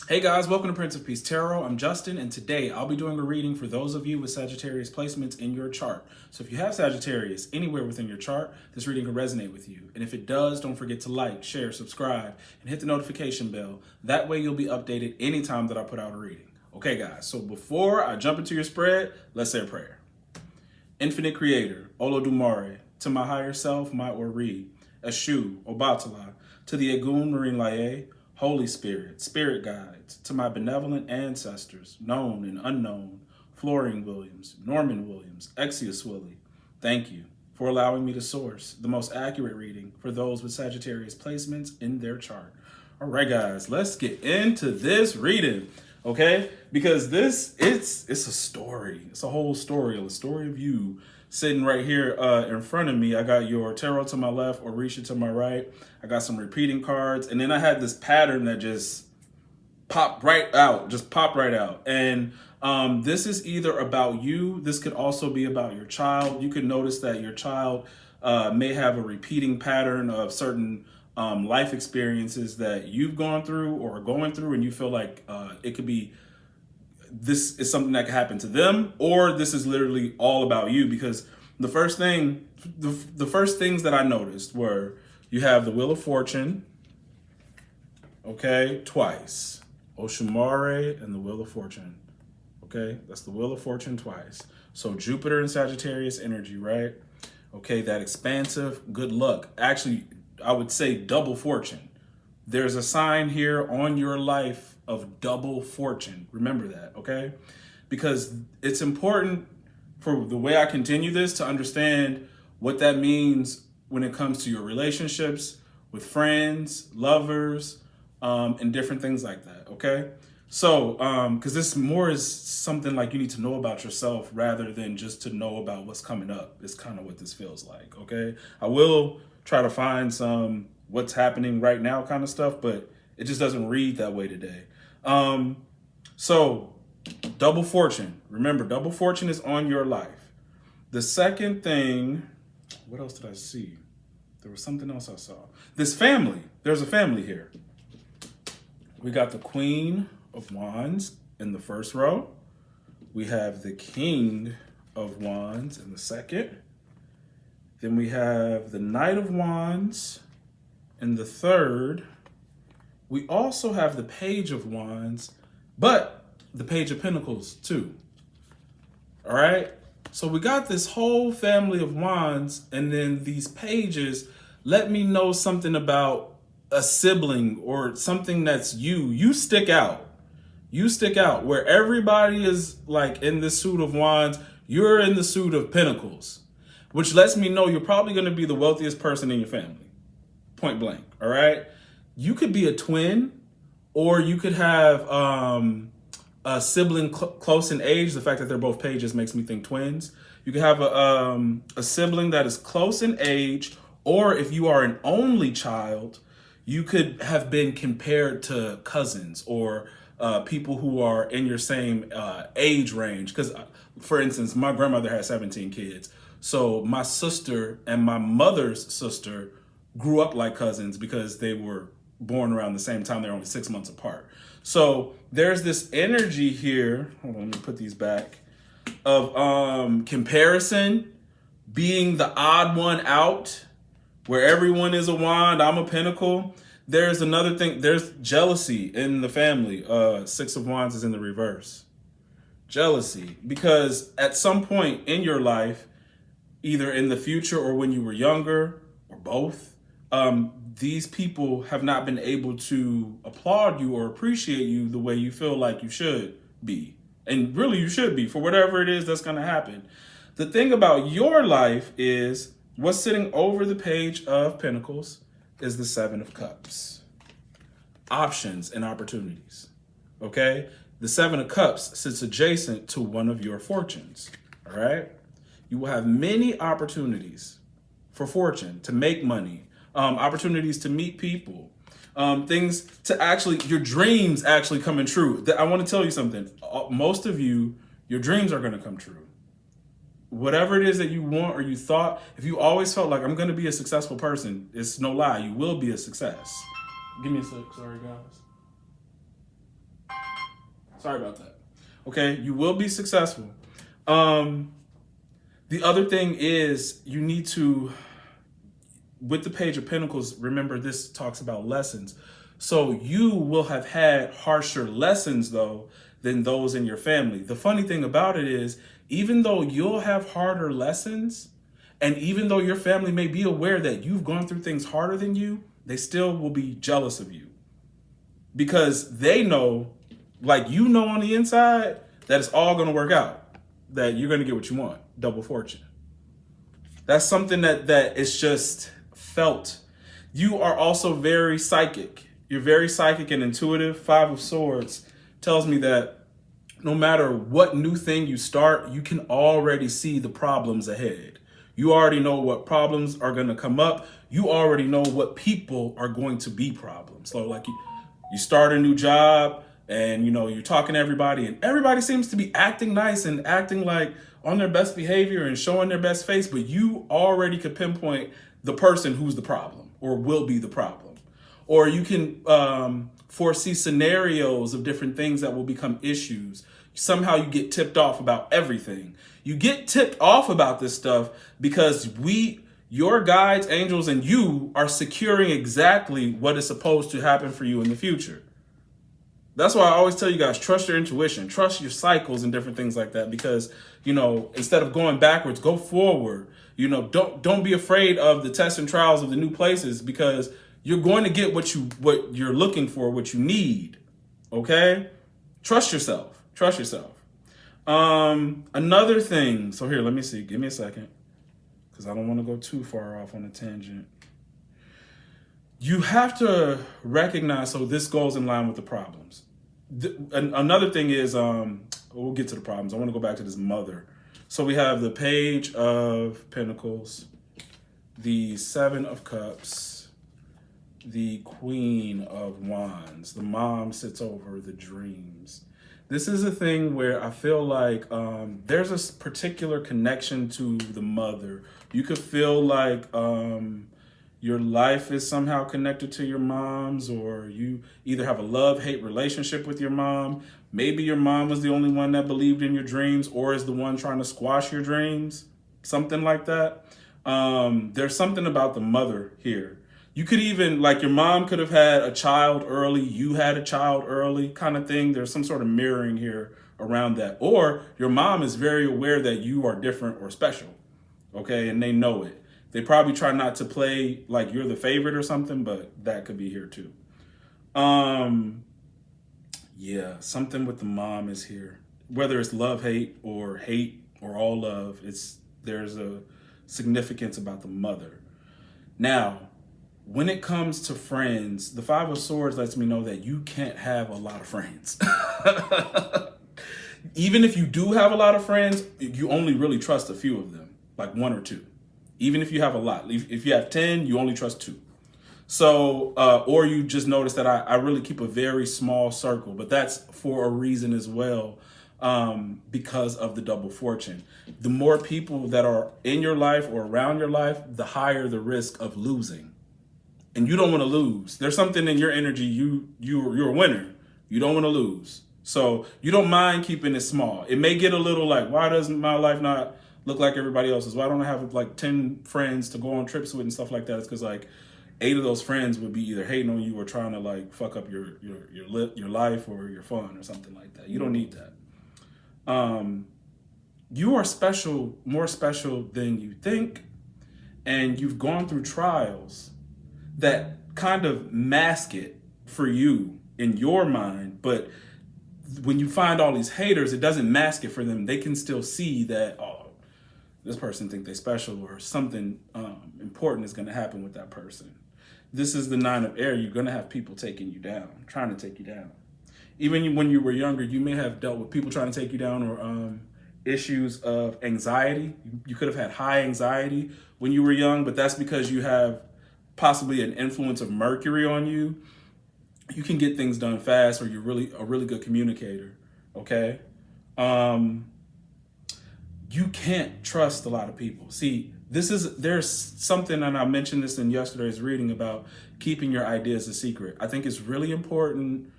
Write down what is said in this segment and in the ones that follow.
Hey guys, welcome to Prince of Peace Tarot. I'm Justin, and today I'll be doing a reading for those of you with Sagittarius placements in your chart. So if you have Sagittarius anywhere within your chart, this reading can resonate with you. And if it does, don't forget to like, share, subscribe, and hit the notification bell. That way you'll be updated anytime that I put out a reading. Okay guys, so before I jump into your spread, let's say a prayer. Infinite Creator, Olodumare, to my higher self, my Ori, Eshu, Obatala, to the Egun Marine Laye, Holy Spirit, Spirit Guides, to my benevolent ancestors, known and unknown, Florian Williams, Norman Williams, Exius Willie, thank you for allowing me to source the most accurate reading for those with Sagittarius placements in their chart. All right, guys, let's get into this reading, okay? Because it's a story. It's a whole story, a story of you sitting right here in front of me. I got your tarot to my left, Orisha to my right. I got some repeating cards. And then I had this pattern that just popped right out. And this is either about you. This could also be about your child. You could notice that your child may have a repeating pattern of certain life experiences that you've gone through or are going through, and you feel like it could be this is something that could happen to them, or this is literally all about you. Because the first things that I noticed were you have the Wheel of Fortune, okay, twice. Oshumare and the Wheel of Fortune, okay? That's the Wheel of Fortune twice. So Jupiter and Sagittarius energy, right? Okay, that expansive good luck. Actually, I would say double fortune. There's a sign here on your life of double fortune. Remember that, okay? Because it's important for the way I continue this to understand what that means when it comes to your relationships with friends, lovers, and different things like that, okay? So, because this more is something like you need to know about yourself rather than just to know about what's coming up. It's kind of what this feels like, okay? I will try to find some what's happening right now kind of stuff, but it just doesn't read that way today. So double fortune. Remember, double fortune is on your life. The second thing, what else did I see? There was something else I saw. This family. There's a family here. We got the Queen of Wands in the first row. We have the King of Wands in the second. Then we have the Knight of Wands in the third. We also have the Page of Wands, but the Page of Pentacles too. All right? So we got this whole family of wands, and then these pages let me know something about a sibling or something that's you. You stick out. You stick out. Where everybody is like in the suit of wands, you're in the suit of pentacles, which lets me know you're probably going to be the wealthiest person in your family. Point blank. All right? You could be a twin, or you could have a sibling close in age. The fact that they're both pages makes me think twins. You could have a sibling that is close in age, or if you are an only child, you could have been compared to cousins or people who are in your same age range. Because, for instance, my grandmother had 17 kids. So my sister and my mother's sister grew up like cousins because they were born around the same time. They're only 6 months apart. So there's this energy here. Hold on, let me put these back. Of comparison, being the odd one out, where everyone is a wand, I'm a pentacle. There's another thing. There's jealousy in the family. Six of Wands is in the reverse. Jealousy, because at some point in your life, either in the future or when you were younger, or both, these people have not been able to applaud you or appreciate you the way you feel like you should be. And really you should be for whatever it is that's going to happen. The thing about your life is what's sitting over the Page of Pentacles is the Seven of Cups. Options and opportunities. Okay? The Seven of Cups sits adjacent to one of your fortunes. All right? You will have many opportunities for fortune, to make money, opportunities to meet people, things to actually, your dreams actually coming true. I want to tell you something. Most of you, your dreams are going to come true. Whatever it is that you want or you thought, if you always felt like I'm going to be a successful person, it's no lie. You will be a success. Give me a sec. Sorry, guys. Sorry about that. Okay, you will be successful. The other thing is you need to, with the Page of Pentacles, remember this talks about lessons. So you will have had harsher lessons though than those in your family. The funny thing about it is, even though you'll have harder lessons, and even though your family may be aware that you've gone through things harder than you, they still will be jealous of you. Because they know, like you know on the inside, that it's all going to work out. That you're going to get what you want. Double fortune. That's something that is just felt. You are also very psychic. You're very psychic and intuitive. 5 of Swords tells me that no matter what new thing you start, you can already see the problems ahead. You already know what problems are going to come up. You already know what people are going to be problems. So like you start a new job and, you know, you're talking to everybody and everybody seems to be acting nice and acting like on their best behavior and showing their best face. But you already could pinpoint the person who's the problem or will be the problem. Or you can foresee scenarios of different things that will become issues. Somehow you get tipped off about everything. You get tipped off about this stuff because your guides, angels, and you are securing exactly what is supposed to happen for you in the future. That's why I always tell you guys, trust your intuition, trust your cycles and different things like that. Because, you know, instead of going backwards, go forward. You know, don't be afraid of the tests and trials of the new places, because you're going to get what you're looking for, what you need. Okay? Trust yourself. Trust yourself. Another thing. So here, let me see. Give me a second, because I don't want to go too far off on a tangent. You have to recognize, so this goes in line with the problems. Another thing is, we'll get to the problems. I want to go back to this mother. So we have the Page of Pentacles, the 7 of Cups, the Queen of Wands. The mom sits over the dreams. This is a thing where I feel like there's a particular connection to the mother. You could feel like your life is somehow connected to your mom's, or you either have a love-hate relationship with your mom. Maybe your mom was the only one that believed in your dreams, or is the one trying to squash your dreams, something like that. There's something about the mother here. You could even, like, your mom could have had a child early, you had a child early kind of thing. There's some sort of mirroring here around that. Or your mom is very aware that you are different or special, okay? And they know it. They probably try not to play like you're the favorite or something, but that could be here too. Yeah, something with the mom is here. Whether it's love, hate, or all love, there's a significance about the mother. Now, when it comes to friends, the 5 of Swords lets me know that you can't have a lot of friends. Even if you do have a lot of friends, you only really trust a few of them, like 1 or 2. Even if you have a lot, if you have 10, you only trust 2. So, or you just notice that I really keep a very small circle, but that's for a reason as well, because of the double fortune. The more people that are in your life or around your life, the higher the risk of losing. And you don't want to lose. There's something in your energy, you're a winner. You don't want to lose. So you don't mind keeping it small. It may get a little like, why doesn't my life not look like everybody else's? Why don't I have like 10 friends to go on trips with and stuff like that? It's because like 8 of those friends would be either hating on you or trying to like fuck up your life or your fun or something like that. You don't need that. You are special, more special than you think. And you've gone through trials that kind of mask it for you in your mind. But when you find all these haters, it doesn't mask it for them. They can still see that, oh, this person think they're special, or something important is going to happen with that person. This is the 9 of Air. You're going to have people taking you down, trying to take you down. Even when you were younger, you may have dealt with people trying to take you down, or issues of anxiety. You could have had high anxiety when you were young, but that's because you have possibly an influence of Mercury on you. You can get things done fast, or you're really a really good communicator, okay? You can't trust a lot of people. See, there's something, and I mentioned this in yesterday's reading, about keeping your ideas a secret. I think it's really important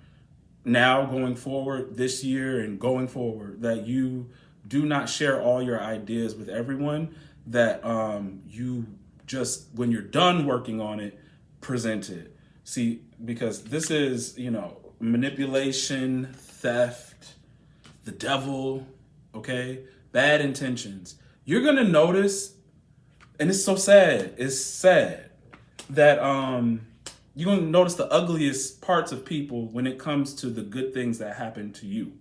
now going forward this year and going forward, that you do not share all your ideas with everyone, that you just, when you're done working on it, present it. See, because this is, manipulation, theft, the devil, okay? Bad intentions. You're gonna notice, and it's so sad, it's sad, that you're gonna notice the ugliest parts of people when it comes to the good things that happen to you.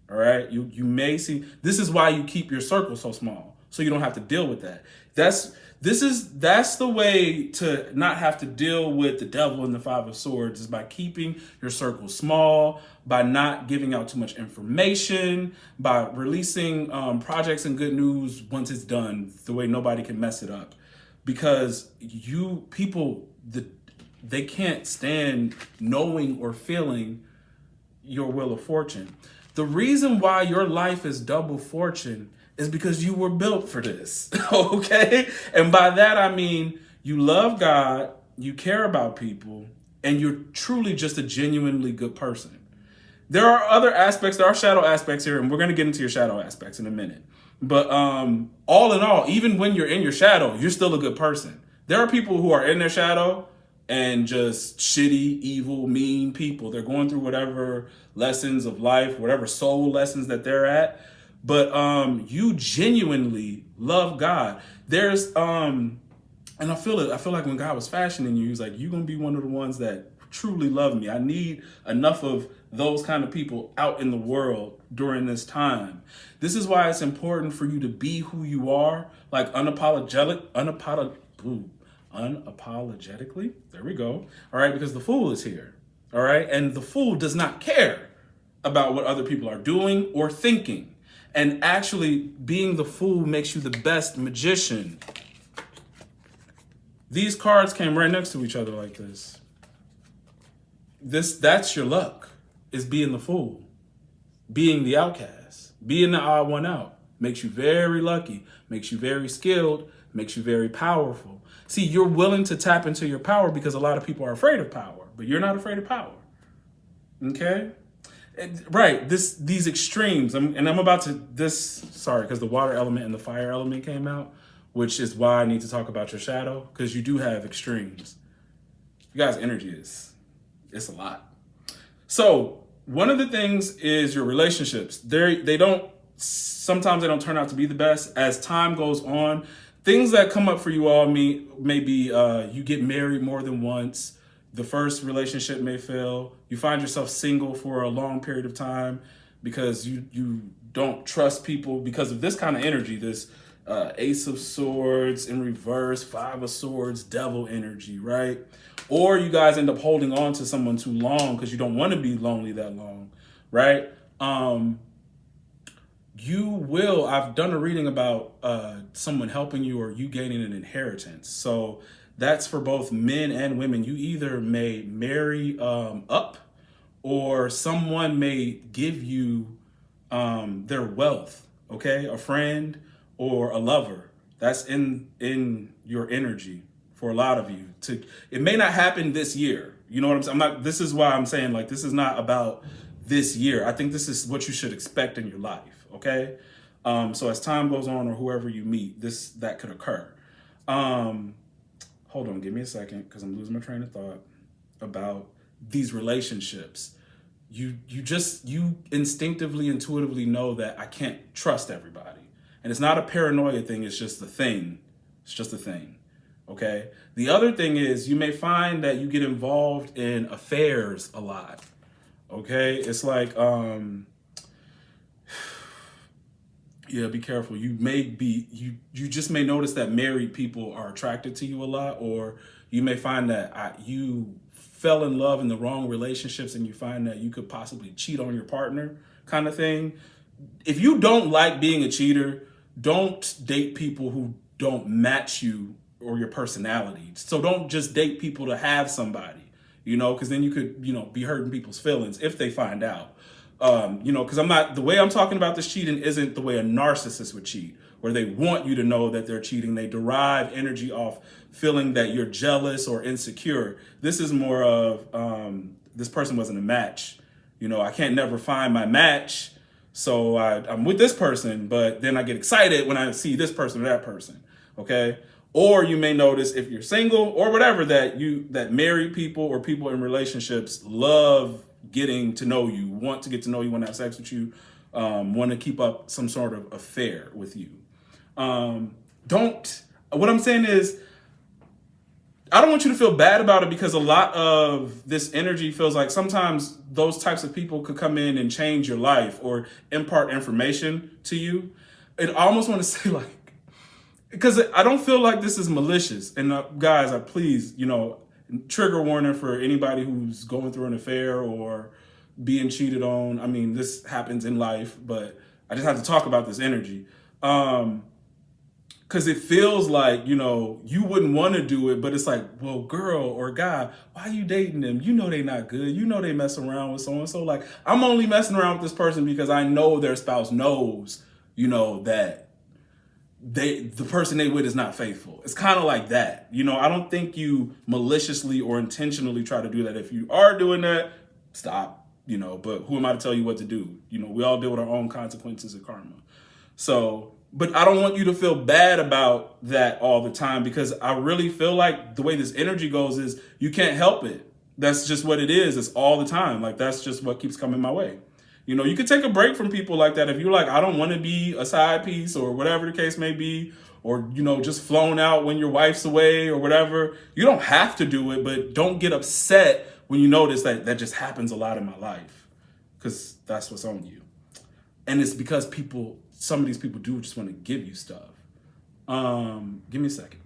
All right, you may see, this is why you keep your circle so small, so you don't have to deal with that. That's the way to not have to deal with the devil and the Five of Swords, is by keeping your circle small, by not giving out too much information, by releasing projects and good news once it's done, the way nobody can mess it up. Because they can't stand knowing or feeling your wheel of fortune. The reason why your life is double fortune is because you were built for this, okay? And by that, I mean, you love God, you care about people, and you're truly just a genuinely good person. There are other aspects, there are shadow aspects here, and we're gonna get into your shadow aspects in a minute. But all in all, even when you're in your shadow, you're still a good person. There are people who are in their shadow and just shitty, evil, mean people. They're going through whatever lessons of life, whatever soul lessons that they're at. But you genuinely love God. There's and I feel like when God was fashioning you, he's like, you're gonna be one of the ones that truly love me. I need enough of those kind of people out in the world during this time. This is why it's important for you to be who you are, like unapologetically. There we go. All right, because the fool is here. All right, and the fool does not care about what other people are doing or thinking. And actually, being the fool makes you the best magician. These cards came right next to each other like this. That's your luck, is being the fool, being the outcast, being the odd one out. Makes you very lucky, makes you very skilled, makes you very powerful. See, you're willing to tap into your power because a lot of people are afraid of power, but you're not afraid of power. Okay? Right, these extremes, I'm about to, because the water element and the fire element came out, which is why I need to talk about your shadow, because you do have extremes. You guys' energy it's a lot. So one of the things is your relationships. Sometimes they don't turn out to be the best. As time goes on, things that come up for you all maybe you get married more than once. The first relationship may fail. You find yourself single for a long period of time because you don't trust people because of this kind of energy, this Ace of Swords in reverse, Five of Swords, Devil energy, right? Or you guys end up holding on to someone too long because you don't want to be lonely that long, right? I've done a reading about someone helping you or you gaining an inheritance. So that's for both men and women. You either may marry up, or someone may give you their wealth, okay? A friend or a lover. That's in your energy for a lot of you. It may not happen this year. You know what I'm saying? This is why I'm saying, like, this is not about this year. I think this is what you should expect in your life, okay? So as time goes on, or whoever you meet, that could occur. Hold on, give me a second, because I'm losing my train of thought about these relationships. You instinctively, intuitively know that I can't trust everybody. And it's not a paranoia thing, it's just a thing. It's just a thing, okay? The other thing is you may find that you get involved in affairs a lot, okay? It's like, yeah, be careful. You just may notice that married people are attracted to you a lot, or you may find that you fell in love in the wrong relationships and you find that you could possibly cheat on your partner, kind of thing. If you don't like being a cheater, don't date people who don't match you or your personality. So don't just date people to have somebody, because then you could, be hurting people's feelings if they find out. Because the way I'm talking about this cheating isn't the way a narcissist would cheat, where they want you to know that they're cheating. They derive energy off feeling that you're jealous or insecure. This is more of, this person wasn't a match, You know, I can't never find my match. So I'm with this person, but then I get excited when I see this person or that person. Okay. Or you may notice if you're single or whatever that married people or people in relationships love getting to know you, want to get to know you, want to have sex with you, want to keep up some sort of affair with you. What I'm saying is, I don't want you to feel bad about it, because a lot of this energy feels like sometimes those types of people could come in and change your life or impart information to you. I almost want to say, like, because I don't feel like this is malicious. And guys, please, trigger warning for anybody who's going through an affair or being cheated on. I mean, this happens in life, but I just have to talk about this energy. Because it feels like, you wouldn't want to do it, but it's like, well, girl or guy, why are you dating them? You know they not good. You know they messing around with so-and-so. Like, I'm only messing around with this person because I know their spouse knows, that the person they with is not faithful. It's kind of like that. I don't think you maliciously or intentionally try to do that. If you are doing that, stop, but who am I to tell you what to do? We all deal with our own consequences of karma. So, but I don't want you to feel bad about that all the time, because I really feel like the way this energy goes is you can't help it. That's just what it is. It's all the time. Like, that's just what keeps coming my way. You could take a break from people like that if you're like, I don't want to be a side piece or whatever the case may be, or, just flown out when your wife's away or whatever. You don't have to do it, but don't get upset when you notice that just happens a lot in my life, because that's what's on you. And it's because some of these people do just want to give you stuff. Give me a second.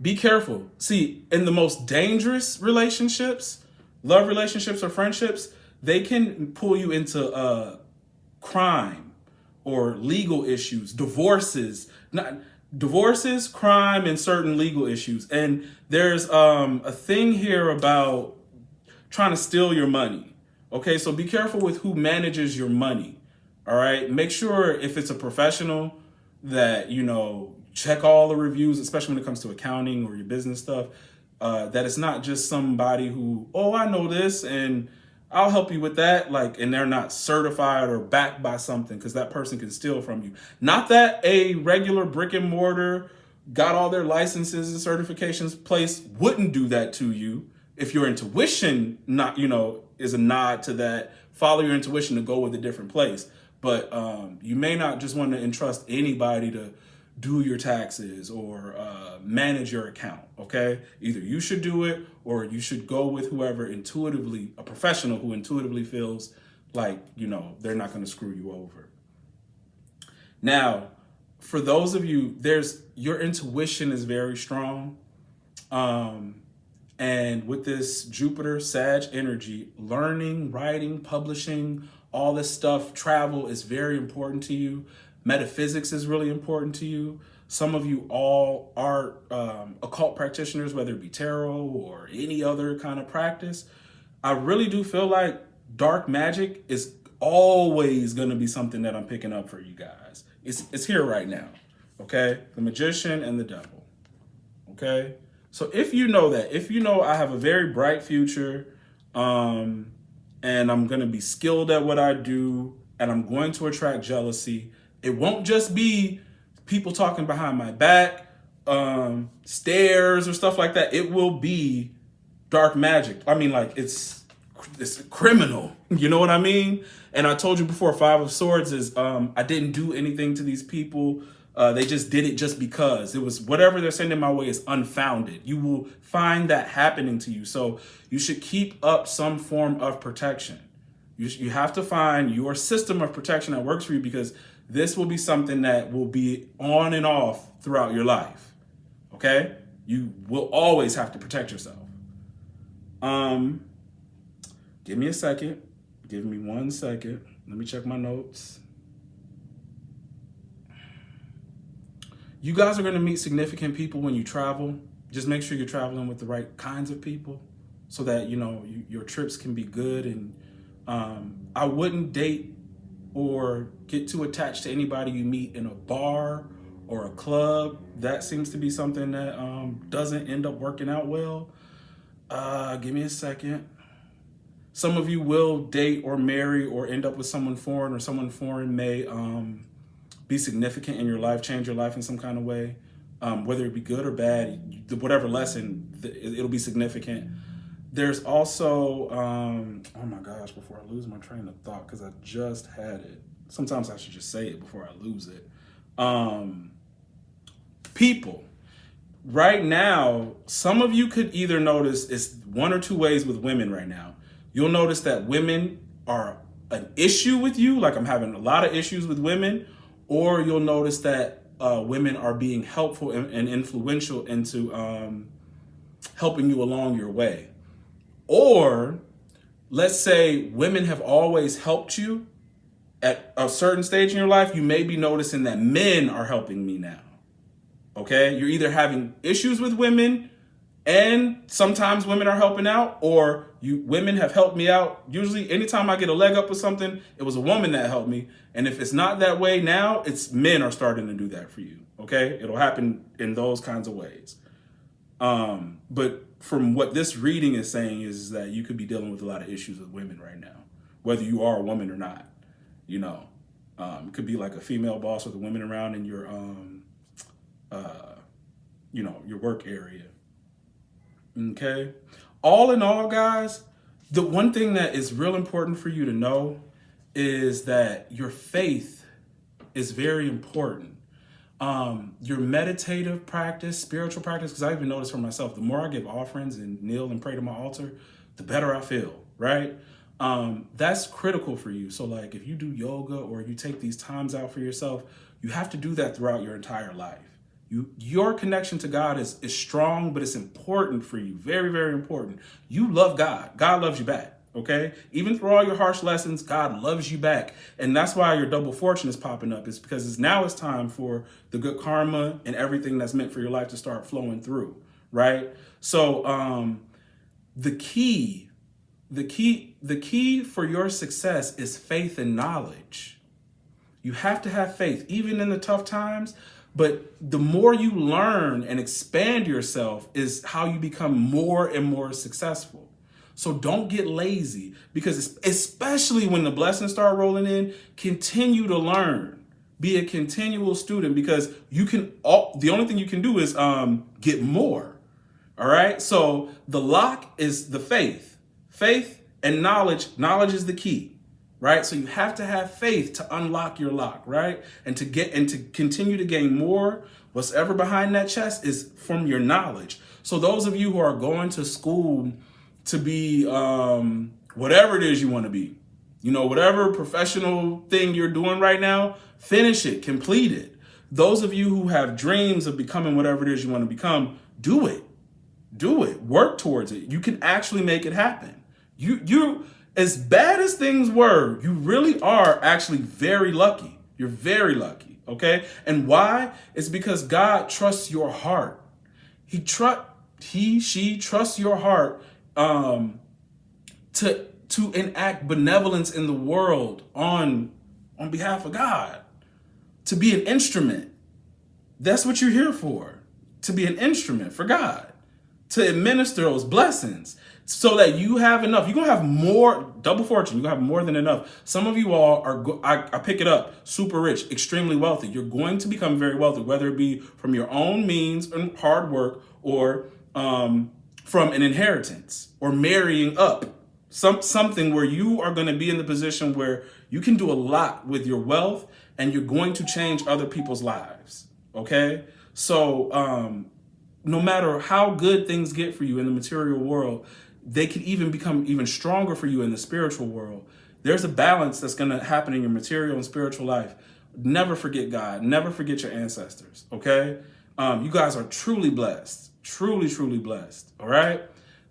Be careful. See, in the most dangerous relationships, love relationships or friendships, they can pull you into crime or legal issues, divorces, crime, and certain legal issues. And there's a thing here about trying to steal your money. Okay, so be careful with who manages your money. All right, make sure if it's a professional that, check all the reviews, especially when it comes to accounting or your business stuff, that it's not just somebody who, oh, I know this and I'll help you with that. Like, and they're not certified or backed by something, because that person can steal from you. Not that a regular brick and mortar got all their licenses and certifications place wouldn't do that to you. If your intuition is a nod to that, follow your intuition to go with a different place. But you may not just want to entrust anybody to do your taxes or manage your account, okay? Either you should do it, or you should go with whoever intuitively, a professional who intuitively feels like, they're not going to screw you over. Now, for those of you, your intuition is very strong. And with this Jupiter, Sag energy, learning, writing, publishing, all this stuff, travel is very important to you. Metaphysics is really important to you. Some of you all are occult practitioners, whether it be tarot or any other kind of practice. I really do feel like dark magic is always going to be something that I'm picking up for you guys. It's here right now, okay? The Magician and the Devil, okay? So if you know that, I have a very bright future, and I'm going to be skilled at what I do, and I'm going to attract jealousy. It won't just be people talking behind my back, stares or stuff like that. It will be dark magic. I mean, like, it's criminal. You know what I mean? And I told you before, Five of Swords is, I didn't do anything to these people. They just did it just because. It was whatever they're sending my way is unfounded. You will find that happening to you. So you should keep up some form of protection. You have to find your system of protection that works for you, because this will be something that will be on and off throughout your life. Okay? You will always have to protect yourself. Give me a second. Give me 1 second. Let me check my notes. You guys are going to meet significant people when you travel. Just make sure you're traveling with the right kinds of people so that, your trips can be good. And I wouldn't date or get too attached to anybody you meet in a bar or a club. That seems to be something that doesn't end up working out well. Give me a second. Some of you will date or marry or end up with someone foreign, or someone foreign may be significant in your life, change your life in some kind of way, whether it be good or bad, whatever lesson, it'll be significant. There's also, oh my gosh, before I lose my train of thought, because I just had it. Sometimes I should just say it before I lose it. People. Right now, some of you could either notice it's one or two ways with women right now. You'll notice that women are an issue with you, like I'm having a lot of issues with women, or you'll notice that women are being helpful and influential into helping you along your way. Or let's say women have always helped you at a certain stage in your life. You may be noticing that men are helping me now. Okay, you're either having issues with women and sometimes women are helping out, or women have helped me out. Usually anytime I get a leg up with something, it was a woman that helped me. And if it's not that way now, it's men are starting to do that for you. Okay, it'll happen in those kinds of ways. But from what this reading is saying is that you could be dealing with a lot of issues with women right now, whether you are a woman or not. You know, it could be like a female boss with the women around in your your work area. Okay. All in all, guys, the one thing that is real important for you to know is that your faith is very important. Your meditative practice, spiritual practice, because I even noticed for myself, the more I give offerings and kneel and pray to my altar, the better I feel, right? That's critical for you. So like if you do yoga or you take these times out for yourself, you have to do that throughout your entire life. Your connection to God is strong, but it's important for you. Very, very important. You love God. God loves you back. Okay. Even through all your harsh lessons, God loves you back. And that's why your double fortune is popping up. It's because now it's time for the good karma and everything that's meant for your life to start flowing through. Right. So, the key for your success is faith and knowledge. You have to have faith, even in the tough times. But the more you learn and expand yourself is how you become more and more successful. So don't get lazy, because especially when the blessings start rolling in, continue to learn. Be a continual student, because the only thing you can do is get more. All right. So the lock is the faith and knowledge. Knowledge is the key. Right. So you have to have faith to unlock your lock. Right. And to continue to gain more. What's ever behind that chest is from your knowledge. So those of you who are going to school to be whatever it is you want to be, whatever professional thing you're doing right now, finish it, complete it. Those of you who have dreams of becoming whatever it is you want to become, do it, work towards it. You can actually make it happen. You as bad as things were, you really are actually very lucky. You're very lucky. Okay. And why? It's because God trusts your heart. She trusts your heart to enact benevolence in the world on behalf of God, to be an instrument. That's what you're here for, to be an instrument for God, to administer those blessings so that you have enough. You're going to have more, double fortune. You're going to have more than enough. Some of you all are, I pick it up, super rich, extremely wealthy. You're going to become very wealthy, whether it be from your own means and hard work, or from an inheritance, or marrying up. Something where you are going to be in the position where you can do a lot with your wealth, and you're going to change other people's lives. Okay. So, no matter how good things get for you in the material world, they can even become even stronger for you in the spiritual world. There's a balance that's going to happen in your material and spiritual life. Never forget God. Never forget your ancestors. Okay. You guys are truly blessed, truly blessed. All right.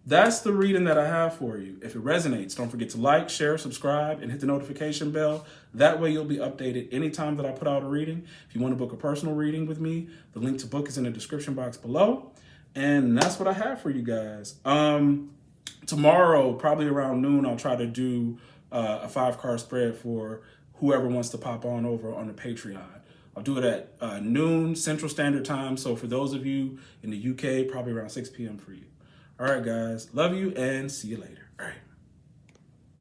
That's the reading that I have for you. If it resonates, don't forget to like, share, subscribe, and hit the notification bell. That way you'll be updated anytime that I put out a reading. If you want to book a personal reading with me, the link to book is in the description box below. And that's what I have for you guys. Tomorrow, probably around noon, I'll try to do a 5-card spread for whoever wants to pop on over on the Patreon. I'll do it at noon Central Standard Time. So for those of you in the UK, probably around 6 p.m. for you. All right, guys. Love you and see you later. All right.